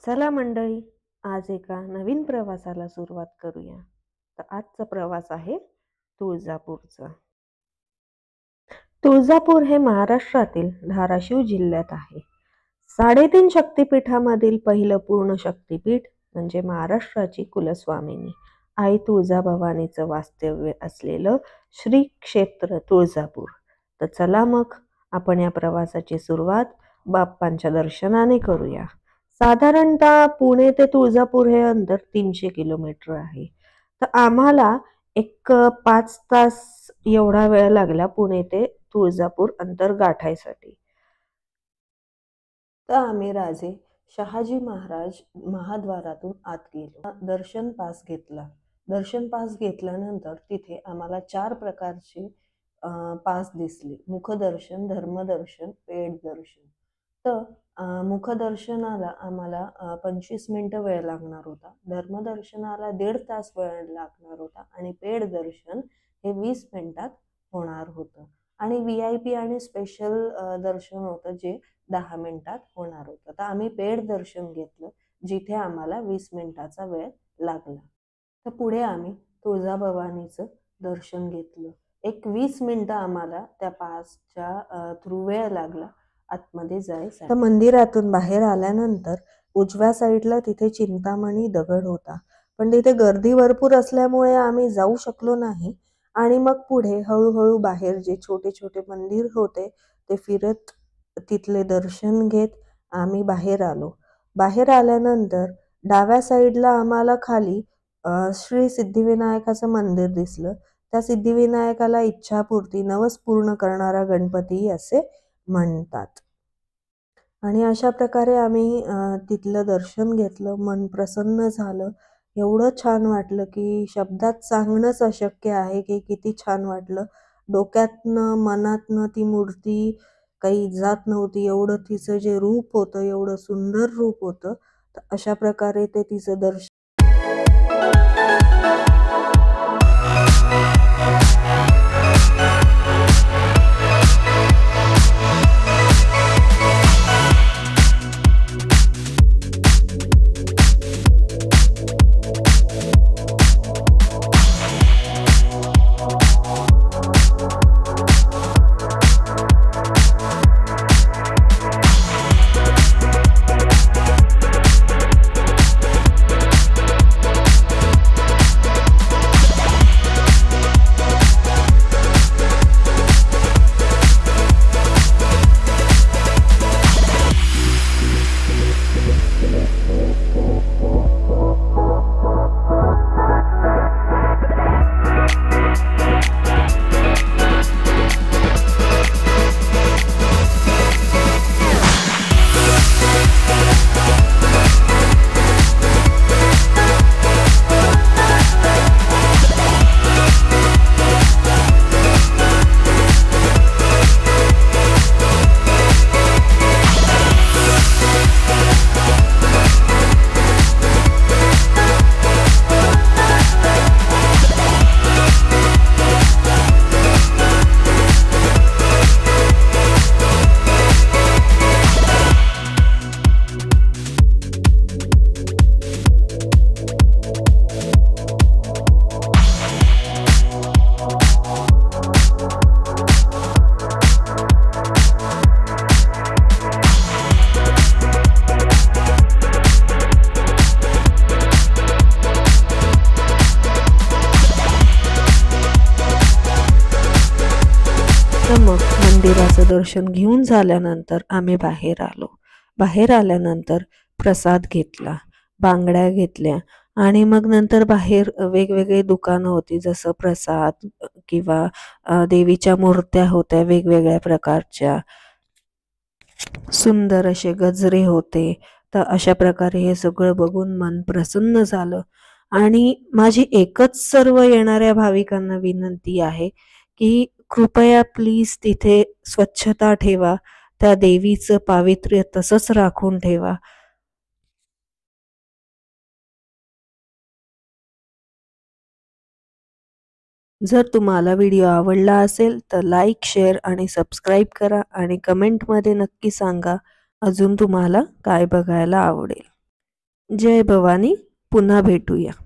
चला मंडळी, आज एका नवीन प्रवासाला सुरुवात करूया. तर आजचा प्रवास आहे तुळजापूरचा. तुळजापूर हे महाराष्ट्रातील धाराशिव जिल्ह्यात आहे. 3.5 शक्तिपीठामधील पहिलं पूर्ण शक्तिपीठ म्हणजे महाराष्ट्राची कुलस्वामिनी आई तुळजाभवानीचं वास्तव्य असलेलं श्री क्षेत्र तुळजापूर. तर चला मग आपण या प्रवासाची सुरुवात बाप्पांच्या दर्शनाने करूया. साधारणतः पुणे ते तुळजापूर हे अंतर 300 किलोमीटर आहे. तर आम्हाला एक 5 तास एवढा वेळ लागला पुणे ते तुळजापूर अंतर गाठायसाठी. तर आम्ही राजे शहाजी महाराज महाद्वारातून आत गेलो. दर्शन पास घेतला. दर्शन पास घेतल्यानंतर तिथे आम्हाला 4 प्रकारचे पास दिसले. मुखदर्शन, धर्मदर्शन, पेड दर्शन. तर मुखदर्शनाला आम्हाला 25 मिनिटं वेळ लागणार होता. धर्मदर्शनाला 1.5 तास वेळ लागणार होता आणि पेड दर्शन हे 20 मिनिटात होणार होतं. आणि VIP आणि स्पेशल दर्शन होतं जे 10 मिनिटात होणार होतं. तर आम्ही पेड दर्शन घेतलं जिथे आम्हाला 20 मिनिटाचा वेळ लागला. तर पुढे आम्ही तुळजाभवानीचं दर्शन घेतलं. एक 20 मिनिटं आम्हाला त्या पासच्या थ्रू वेळ लागला आतमध्ये जायचं. तर मंदिरातून बाहेर आल्यानंतर उजव्या साईडला तिथे चिंतामणी दगड होता, पण तिथे गर्दी भरपूर असल्यामुळे आम्ही जाऊ शकलो नाही. आणि मग पुढे हळूहळू बाहेर जे छोटे छोटे मंदिर होते ते फिरत तिथले दर्शन घेत आम्ही बाहेर आलो. बाहेर आल्यानंतर डाव्या साईडला आम्हाला खाली श्री सिद्धिविनायकाचं मंदिर दिसलं. त्या सिद्धिविनायकाला इच्छापूर्ती, नवस पूर्ण करणारा गणपती असे म्हणतात. आणि अशा प्रकारे आम्ही तिथलं दर्शन घेतलं. मन प्रसन्न झालं. एवढं छान वाटलं की शब्दात सांगणंच अशक्य आहे की किती छान वाटलं. डोक्यातनं मनातनं ती मूर्ती काही जात नव्हती. एवढं तिचं जे रूप होतं, एवढं सुंदर रूप होतं. तर अशा प्रकारे ते तिचं दर्शन मग मंदिराचं दर्शन घेऊन झाल्यानंतर आम्ही बाहेर आलो. बाहेर आल्यानंतर प्रसाद घेतला, बांगड्या घेतल्या आणि मग नंतर बाहेर वेगवेगळे दुकानं होती, जसं प्रसाद किंवा देवीच्या मूर्त्या होत्या वेगवेगळ्या प्रकारच्या. सुंदर असे गजरे होते. तर अशा प्रकारे हे सगळं बघून मन प्रसन्न झालं. आणि माझी एकच सर्व येणाऱ्या भाविकांना विनंती आहे की कृपया प्लीज तिथे स्वच्छता ठेवा. त्या देवीचं पावित्र्य तसंच राखून ठेवा. जर तुम्हाला व्हिडिओ आवडला असेल तर लाईक, शेअर आणि सबस्क्राईब करा आणि कमेंटमध्ये नक्की सांगा अजून तुम्हाला काय बघायला आवडेल. जय भवानी. पुन्हा भेटूया.